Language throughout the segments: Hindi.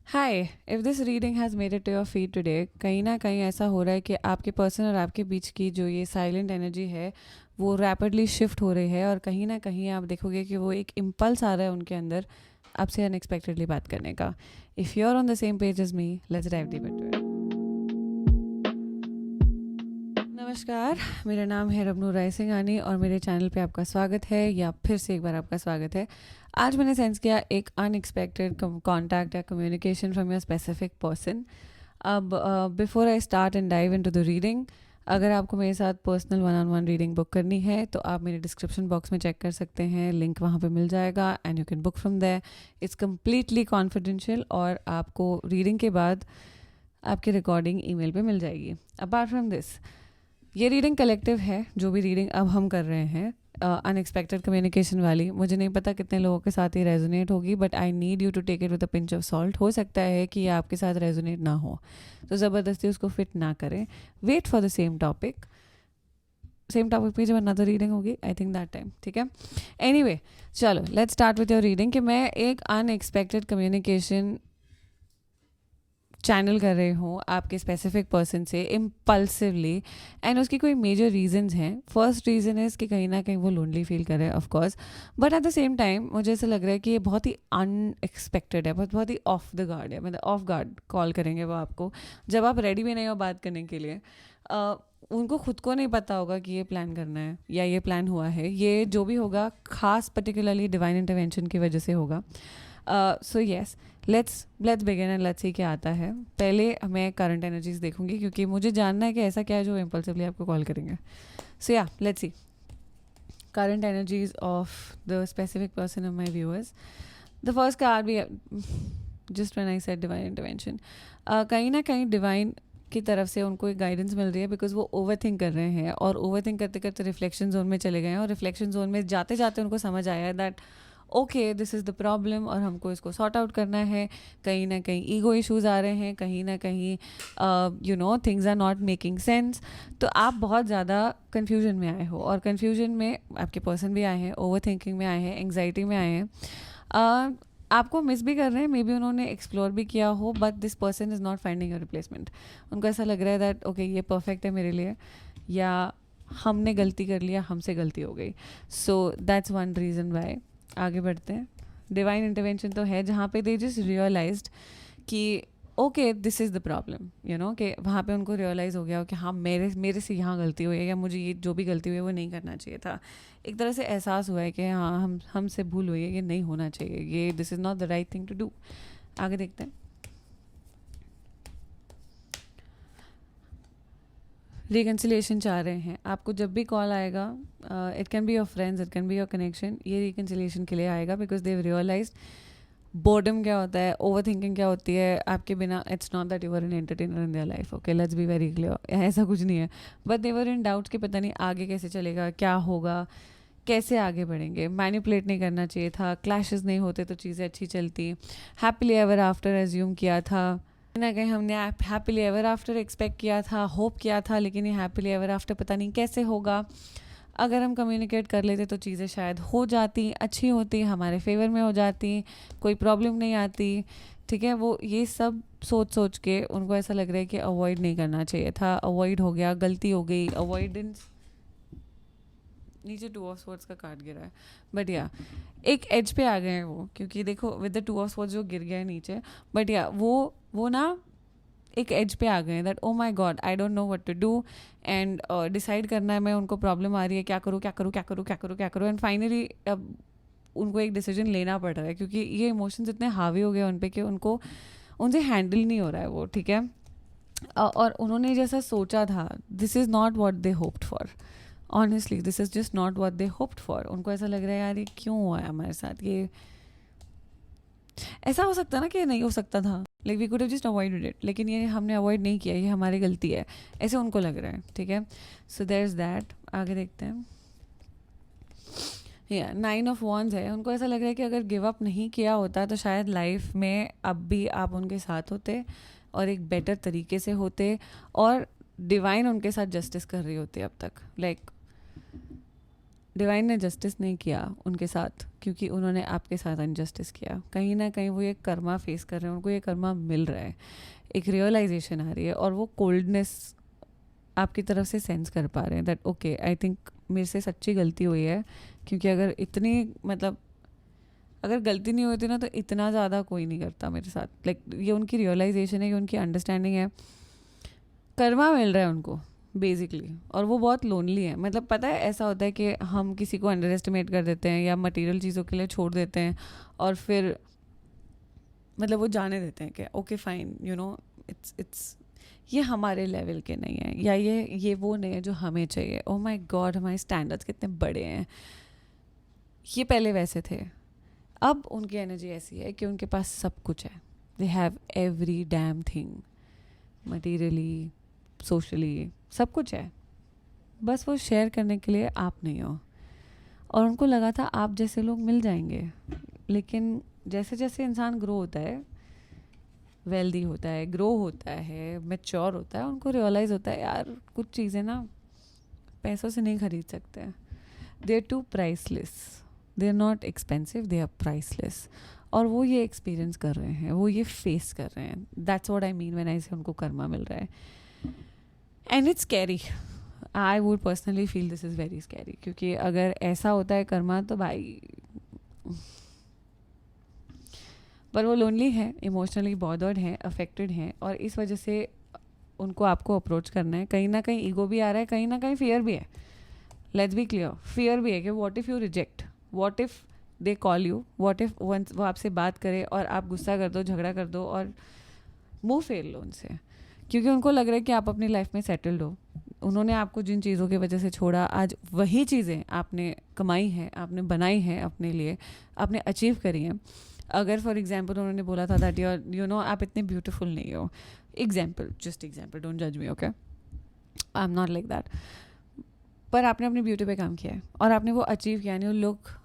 Hi, if this reading has made it to your feed today, कहीं ना कहीं ऐसा हो रहा है कि आपके पर्सन और आपके बीच की जो ये साइलेंट एनर्जी है वो रैपिडली शिफ्ट हो रही है और कहीं ना कहीं आप देखोगे कि वो एक इम्पल्स आ रहा है उनके अंदर आपसे अनएक्सपेक्टेडली बात करने का. If you are on the same page as me, let's dive deep into it. नमस्कार, मेरा नाम है रबनू राय सिंघानी और मेरे चैनल पे आपका स्वागत है या फिर से एक बार आपका स्वागत है. आज मैंने सेंस किया एक अनएक्सपेक्टेड कॉन्टैक्ट या communication from your specific person. अब before I start and dive into the reading, अगर आपको मेरे साथ personal one on one reading book करनी है तो आप मेरे डिस्क्रिप्शन बॉक्स में चेक कर सकते हैं. लिंक वहाँ पे मिल जाएगा and you can book from there. It's completely confidential और आपको रीडिंग के बाद आपकी रिकॉर्डिंग ईमेल पे मिल जाएगी. अपार्ट फ्रॉम दिस, ये रीडिंग कलेक्टिव है. जो भी रीडिंग अब हम कर रहे हैं अनएक्सपेक्टेड कम्युनिकेशन वाली, मुझे नहीं पता कितने लोगों के साथ ये रेजोनेट होगी, but I need you to take it with a pinch of salt. हो सकता है कि ये आपके साथ रेजोनेट ना हो, तो ज़बरदस्ती उसको फिट ना करें. Wait for the same topic पे जब अनदर रीडिंग होगी, आई थिंक दैट टाइम. ठीक है. एनीवे, चलो let's start with your reading. कि मैं एक अनएक्सपेक्टेड कम्युनिकेशन चैनल कर रही हूँ आपके स्पेसिफिक पर्सन से इम्पल्सिवली, एंड उसकी कोई मेजर रीजंस हैं. फर्स्ट रीज़न इज़ कि कहीं ना कहीं वो लोनली फील कर रहे हैं, of course, but at the same time मुझे ऐसा लग रहा है कि ये बहुत ही अनएक्सपेक्टेड है, बहुत ही ऑफ द गार्ड है. मतलब ऑफ गार्ड कॉल करेंगे वो आपको जब आप रेडी भी नहीं हो बात करने के लिए. उनको खुद को नहीं पता होगा कि ये प्लान करना है या ये प्लान हुआ है. ये जो भी होगा खास पर्टिकुलरली डिवाइन इंटरवेंशन की वजह से होगा. So yes, let's begin and let's see क्या आता है. पहले मैं करंट एनर्जीज देखूंगी क्योंकि मुझे जानना है कि ऐसा क्या है जो इम्पल्सिवली आपको कॉल करेंगे. सो या let's see current energies of the specific person of my viewers. The first card we just when I said divine intervention, कहीं ना कहीं डिवाइन की तरफ से उनको एक गाइडेंस मिल रही है बिकॉज वो ओवर थिंक कर रहे हैं और ओवर थिंक करते करते रिफ्लेक्शन जोन में चले गए हैं और रिफ्लेक्शन जोन में जाते जाते उनको समझ आया है that okay this is the problem और हमको इसको सॉर्ट आउट करना है. कहीं ना कहीं ईगो इश्यूज आ रहे हैं, कहीं ना कहीं things are not making sense. तो आप बहुत ज़्यादा कन्फ्यूजन में आए हो और कन्फ्यूजन में आपके पर्सन भी आए हैं, ओवर थिंकिंग में आए हैं, एंग्जाइटी में आए हैं. आपको मिस भी कर रहे हैं, मे बी उन्होंने एक्सप्लोर भी किया हो, but this person is not finding a replacement. उनको ऐसा लग रहा है दैट ओके ये परफेक्ट है मेरे लिए, या हमने गलती कर लिया, हमसे गलती हो गई. So that's one reason why. आगे बढ़ते हैं. डिवाइन इंटरवेंशन तो है जहाँ पे दे जस्ट रियलाइज्ड कि okay this is the problem, कि वहाँ पे उनको रियलाइज़ हो गया कि हाँ मेरे मेरे से यहाँ गलती हुई है या मुझे ये जो भी गलती हुई है वो नहीं करना चाहिए था. एक तरह से एहसास हुआ है कि हाँ हमसे भूल हुई है, ये नहीं होना चाहिए, ये this is not the right thing to do. आगे देखते हैं. रिकन्सिलेशन चाह रहे हैं. आपको जब भी कॉल आएगा, it can be your friends, it can be your connection, ये रिकन्सिलेशन के लिए आएगा बिकॉज देव रियलाइज्ड बोर्डम क्या होता है, ओवर थिंकिंग क्या होती है आपके बिना. It's not that you were an entertainer in their life, okay let's be very clear, ऐसा कुछ नहीं है. But they were in doubts कि पता नहीं आगे कैसे चलेगा, क्या होगा, कैसे आगे बढ़ेंगे. मैनिपुलेट नहीं करना चाहिए था, क्लैशेस नहीं होते तो चीज़ें अच्छी चलती. हैप्पीली एवर आफ्टर एज्यूम किया था, कहीं ना कहीं हमने हैप्पीली एवर आफ्टर एक्सपेक्ट किया था, होप किया था, लेकिन ये हैप्पीली एवर आफ्टर पता नहीं कैसे होगा. अगर हम कम्युनिकेट कर लेते तो चीज़ें शायद हो जाती, अच्छी होती, हमारे फेवर में हो जाती, कोई प्रॉब्लम नहीं आती. ठीक है, वो ये सब सोच सोच के उनको ऐसा लग रहा है कि अवॉइड नहीं करना चाहिए था, अवॉइड हो गया, गलती हो गई, अवॉइडेंस. नीचे 2 ऑफ स्वॉर्ड्स का कार्ड गिरा है, बट या एक एज पे आ गए हैं वो, क्योंकि देखो विद द 2 ऑफ स्वॉर्ड्स जो गिर गया है नीचे, बट या वो ना एक एज पे आ गए हैं that oh my God I don't know what to do. And decide करना है, मैं उनको प्रॉब्लम आ रही है, क्या करूँ क्या करूँ क्या करूँ क्या करूँ क्या करूँ. एंड फाइनली अब उनको एक डिसीजन लेना पड़ रहा है क्योंकि ये इमोशंस इतने हावी हो गए उन पे कि उनको उनसे हैंडल नहीं हो रहा है वो. ठीक है. और उन्होंने जैसा सोचा था, this is not what they hoped for. Honestly this is just not what they hoped for. उनको ऐसा लग रहा है यार ये क्यों हुआ है हमारे साथ, ये ऐसा हो सकता है ना कि नहीं हो सकता था, like we could have just avoided it, लेकिन ये हमने अवॉइड नहीं किया, ये हमारी गलती है, ऐसे उनको लग रहा है. ठीक है. So there is that. आगे देखते हैं. या 9 ऑफ वॉन्ड्स है. उनको ऐसा लग रहा है कि अगर गिव अप नहीं किया होता तो शायद लाइफ में अब भी आप उनके साथ होते और एक बेटर तरीके से होते और डिवाइन उनके साथ जस्टिस कर रही होती अब तक. लाइक डिवाइन ने जस्टिस नहीं किया उनके साथ, क्योंकि उन्होंने आपके साथ अनजस्टिस किया. कहीं ना कहीं वो ये कर्मा फेस कर रहे हैं, उनको ये कर्मा मिल रहा है, एक रियलाइजेशन आ रही है, और वो कोल्डनेस आपकी तरफ से सेंस कर पा रहे हैं दैट ओके, आई थिंक मेरे से सच्ची गलती हुई है. क्योंकि अगर इतनी मतलब अगर गलती नहीं होती ना तो इतना ज़्यादा कोई नहीं करता मेरे साथ. लाइक ये उनकी रियलाइजेशन है, ये उनकी अंडरस्टैंडिंग है. कर्मा मिल रहा है उनको बेसिकली, और वो बहुत लोनली है. मतलब पता है ऐसा होता है कि हम किसी को अंडर एस्टिमेट कर देते हैं या मटेरियल चीज़ों के लिए छोड़ देते हैं, और फिर मतलब वो जाने देते हैं कि okay fine, you know, it's ये हमारे लेवल के नहीं है, या ये वो नहीं है जो हमें चाहिए. ओह माय गॉड, हमारे स्टैंडर्ड्स कितने बड़े हैं. ये पहले वैसे थे, अब उनकी एनर्जी ऐसी है कि उनके पास सब कुछ है. They have every damn thing, materially, socially, सब कुछ है. बस वो शेयर करने के लिए आप नहीं हो. और उनको लगा था आप जैसे लोग मिल जाएंगे, लेकिन जैसे जैसे इंसान ग्रो होता है, वेल्दी होता है, ग्रो होता है, मैच्योर होता है, उनको रियलाइज़ होता है यार कुछ चीज़ें ना पैसों से नहीं खरीद सकते. They are too priceless, they are not expensive, they are priceless. और वो ये एक्सपीरियंस कर रहे हैं, वो ये फेस कर रहे हैं. That's what I mean when I से उनको कर्मा मिल रहा है. And it's scary. I would personally feel this is very scary, क्योंकि अगर ऐसा होता है कर्मा तो भाई, पर वो लोनली है, इमोशनली बॉदर्ड हैं, अफेक्टेड हैं, और इस वजह से उनको आपको अप्रोच करना है. कहीं ना कहीं ईगो भी आ रहा है, कहीं ना कहीं फियर भी है. लेट्स बी क्लियर, फियर भी है कि what if you reject, what if they call you, what if once वो आपसे बात करे और आप गुस्सा कर दो, झगड़ा कर दो और मुंह फेर लो उनसे. क्योंकि उनको लग रहा है कि आप अपनी लाइफ में सेटल्ड हो. उन्होंने आपको जिन चीज़ों की वजह से छोड़ा, आज वही चीज़ें आपने कमाई हैं, आपने बनाई हैं अपने लिए, आपने अचीव करी हैं. अगर फॉर एग्जाम्पल उन्होंने बोला था दैट यू नो आप इतने ब्यूटीफुल नहीं हो, एग्जाम्पल, जस्ट एग्जाम्पल, डोंट जज me, okay, I am not like that. पर आपने अपनी ब्यूटी पे काम किया है और आपने वो अचीव किया, and you look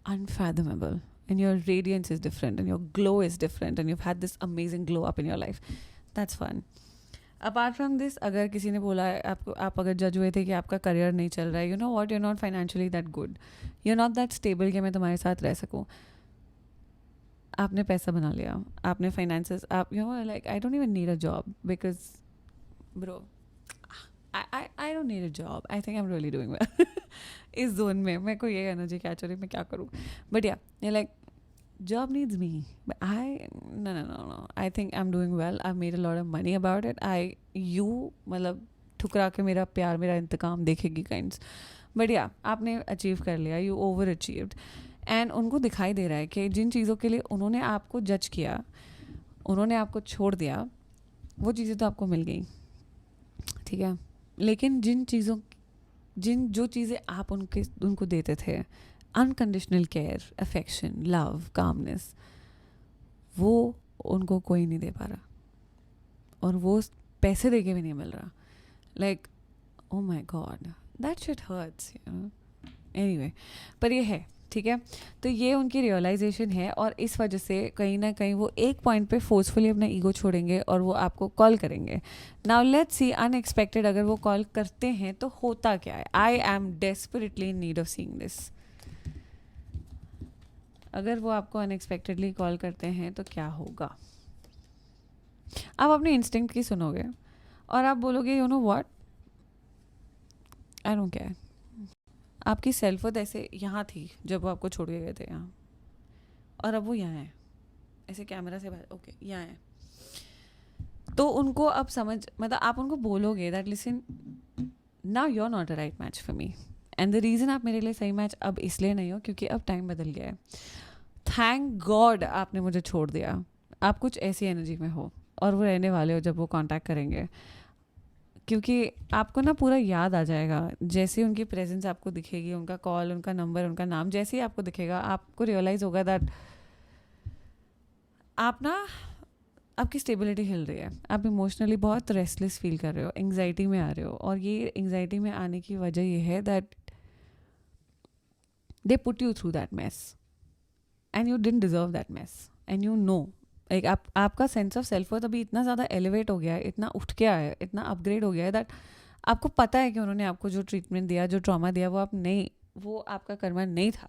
unfathomable, and your radiance is different, and your glow is different, and you've had this amazing glow up in your life. That's fun. Apart from this, अगर किसी ने बोला है आपको, आप अगर जज हुए थे कि आपका करियर नहीं चल रहा है, you know what, you not financially that good, you not that stable कि मैं तुम्हारे साथ रह सकूँ. आपने पैसा बना लिया, आपने फाइनेंसेस, आप you know like I don't even need a job, because bro I don't need a job, I think I am really doing well. इस जोन में मेरे को ये एनर्जी कैच हो रही, मैं क्या करूँ. बट या like job needs me, but no, I think I'm doing well. I've made a lot of money about it. मतलब ठुकरा के मेरा प्यार, मेरा इंतकाम देखेगी काइंड्स. बट या आपने अचीव कर लिया, यू ओवर अचीव्ड. एंड उनको दिखाई दे रहा है कि जिन चीज़ों के लिए उन्होंने आपको जज किया, उन्होंने आपको छोड़ दिया, वो चीज़ें तो आपको मिल गई, ठीक है. लेकिन जो चीज़ें आप उनको देते थे, unconditional care, affection, love, calmness, वो उनको कोई नहीं दे पा रहा, और वो पैसे दे के भी नहीं मिल रहा. Like oh my God, that shit hurts, you know. Anyway, पर ये है, ठीक है. तो ये उनकी रियलाइजेशन है, और इस वजह से कहीं ना कहीं वो एक पॉइंट पे फोर्सफुली अपना ईगो छोड़ेंगे और वो आपको कॉल करेंगे. नाउ लेट्स सी, अनएक्सपेक्टेड अगर वो कॉल करते हैं तो होता क्या है. I am desperately in need of seeing this. अगर वो आपको अनएक्सपेक्टेडली कॉल करते हैं तो क्या होगा. आप अपने इंस्टिंक्ट की सुनोगे और आप बोलोगे you know what, I don't care. आपकी सेल्फ वर्थ ऐसे यहाँ थी जब वो आपको छोड़ के गए थे यहाँ, और अब वो यहाँ है, ऐसे कैमरा से बाहर, ओके यहाँ है. तो उनको अब मतलब आप उनको बोलोगे that listen, now you are not a right match for me, and the reason आप मेरे लिए सही मैच अब इसलिए नहीं हो क्योंकि अब टाइम बदल गया है. थैंक गॉड आपने मुझे छोड़ दिया. आप कुछ ऐसी एनर्जी में हो, और वो रहने वाले हो जब वो कांटेक्ट करेंगे, क्योंकि आपको ना पूरा याद आ जाएगा. जैसे ही उनकी प्रेजेंस आपको दिखेगी, उनका कॉल, उनका नंबर, उनका नाम जैसे ही आपको दिखेगा, आपको रियलाइज़ होगा दैट आप ना, आपकी स्टेबिलिटी हिल रही है, आप इमोशनली बहुत रेस्टलेस फील कर रहे हो, एंग्जाइटी में आ रहे हो. और ये एंग्जाइटी में आने की वजह ये है that they put you through that mess, and you didn't deserve that mess, and you know, like आपका सेंस ऑफ सेल्फ वर्थ अभी इतना ज़्यादा एलिवेट हो गया है, इतना उठ के आया है, इतना अपग्रेड हो गया है दैट आपको पता है कि उन्होंने आपको जो ट्रीटमेंट दिया, जो ट्रॉमा दिया, वो आप नहीं वो आपका कर्मा नहीं था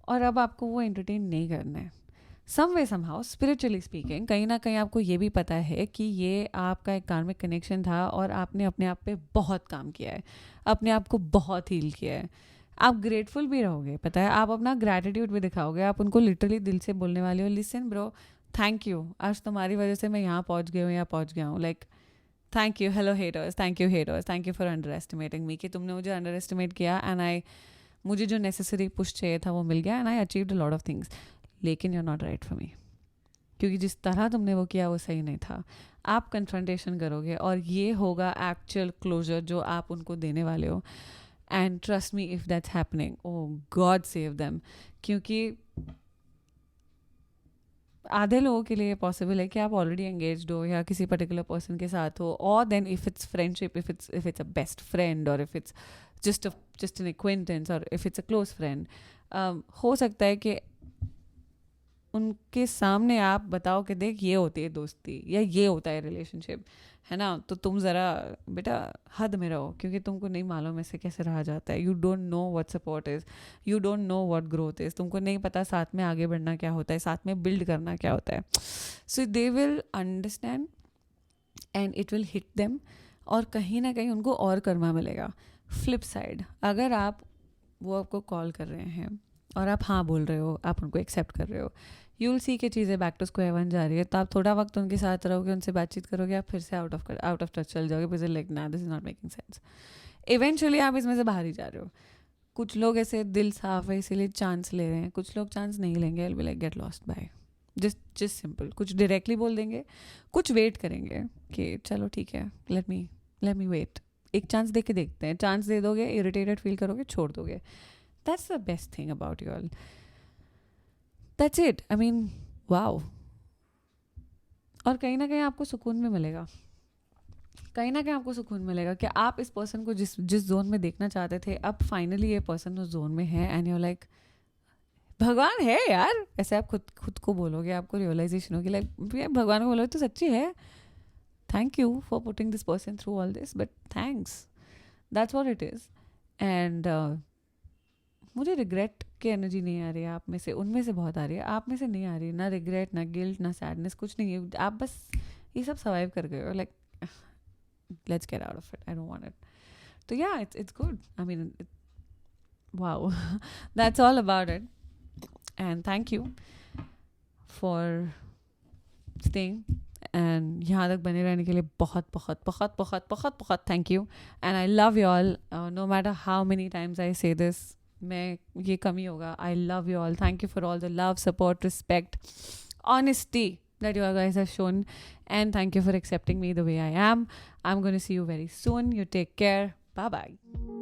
और अब आपको वो एंटरटेन नहीं करना है. सम वे सम हाउ स्पिरिचुअली स्पीकिंग कहीं ना कहीं आपको ये भी पता है कि ये आपका एक कार्मिक कनेक्शन था और आपने अपने आप पे बहुत काम किया है, अपने आप को बहुत हील किया है. आप ग्रेटफुल भी रहोगे, पता है, आप अपना ग्रैटिट्यूड भी दिखाओगे. आप उनको लिटरली दिल से बोलने वाले हो, लिसन ब्रो, थैंक यू, आज तुम्हारी वजह से मैं यहाँ पहुँच गई हूँ, यहाँ पहुँच गया हूँ. Like thank you, hello haters, thank you for underestimating me, कि तुमने मुझे अंडर एस्टिमेट किया एंड मुझे जो नेसेसरी पुश चाहिए था वो मिल गया and I achieved a lot of things. लेकिन you are not right for me, क्योंकि जिस तरह तुमने वो किया वो सही नहीं था. आप कन्फ्रंटेशन करोगे और ये होगा एक्चुअल क्लोजर जो आप उनको देने वाले हो. And trust me, if that's happening, oh God save them. क्योंकि आधे लोगों के लिए पॉसिबल है कि आप ऑलरेडी एंगेज्ड हो या किसी पर्टिकुलर पर्सन के साथ हो, और then if it's friendship, if it's a best friend, और if it's just an acquaintance, और if it's a close friend, हो सकता है कि उनके सामने आप बताओ कि देख ये होती है दोस्ती या ये होता है रिलेशनशिप, है ना, तो तुम ज़रा बेटा हद में रहो, क्योंकि तुमको नहीं मालूम इससे कैसे रहा जाता है. You don't know what support is, you don't know what growth is. तुमको नहीं पता साथ में आगे बढ़ना क्या होता है, साथ में बिल्ड करना क्या होता है. So they will understand and it will hit them, और कहीं ना कहीं उनको और कर्मा मिलेगा. फ्लिप साइड, अगर आप, वो आपको कॉल कर रहे हैं और आप हाँ बोल रहे हो, आप उनको एक्सेप्ट कर रहे हो, यू विल सी कि चीज़ें बैक टू स्क्वायर वन जा रही है, तो आप थोड़ा वक्त उनके साथ रहोगे, उनसे बातचीत करोगे, आप फिर से आउट ऑफ टच चल जाओगे, बिकॉज लाइक ना this is not making sense. Eventually आप इसमें से बाहर ही जा रहे हो. कुछ लोग ऐसे दिल साफ है इसीलिए चांस ले रहे हैं, कुछ लोग चांस नहीं लेंगे, be like get lost by. Just simple. कुछ डायरेक्टली बोल देंगे, कुछ वेट करेंगे कि चलो ठीक है, लेट मी वेट, एक चांस दे के देखते हैं. चांस दे दोगे, इरिटेटेड फील करोगे, छोड़ दोगे. That's the best thing about you all. That's it. I mean wow. और कहीं ना कहीं आपको सुकून भी मिलेगा, कहीं ना कहीं आपको सुकून मिलेगा कि आप इस पर्सन को जिस जोन में देखना चाहते थे, अब फाइनली ये पर्सन उस जोन में है, एंड यू लाइक भगवान है यार. ऐसे आप खुद को बोलोगे, आपको रियलाइजेशन होगी, लाइक भगवान को बोलोगे तो सच्ची है. Thank you for putting this person through all this, but thanks, that's what it is. And मुझे रिग्रेट की एनर्जी नहीं आ रही है आप में से, उनमें से बहुत आ रही है, आप में से नहीं आ रही. ना रिग्रेट, ना गिल्ट, ना सैडनेस, कुछ नहीं है. आप बस ये सब सर्वाइव कर गए हो, like let's get out of it, I don't want it. तो या it's good. I mean wow. That's all about it. And thank you for staying, and यहाँ तक बने रहने के लिए बहुत बहुत बहुत बहुत बहुत बहुत thank you. And I love you all, no matter how many times I say this, मैं ये कमी होगा. I love you all. Thank you for all the love, support, respect, honesty that you guys have shown, and thank you for accepting me the way I am. I'm going to see you very soon. You take care. Bye bye.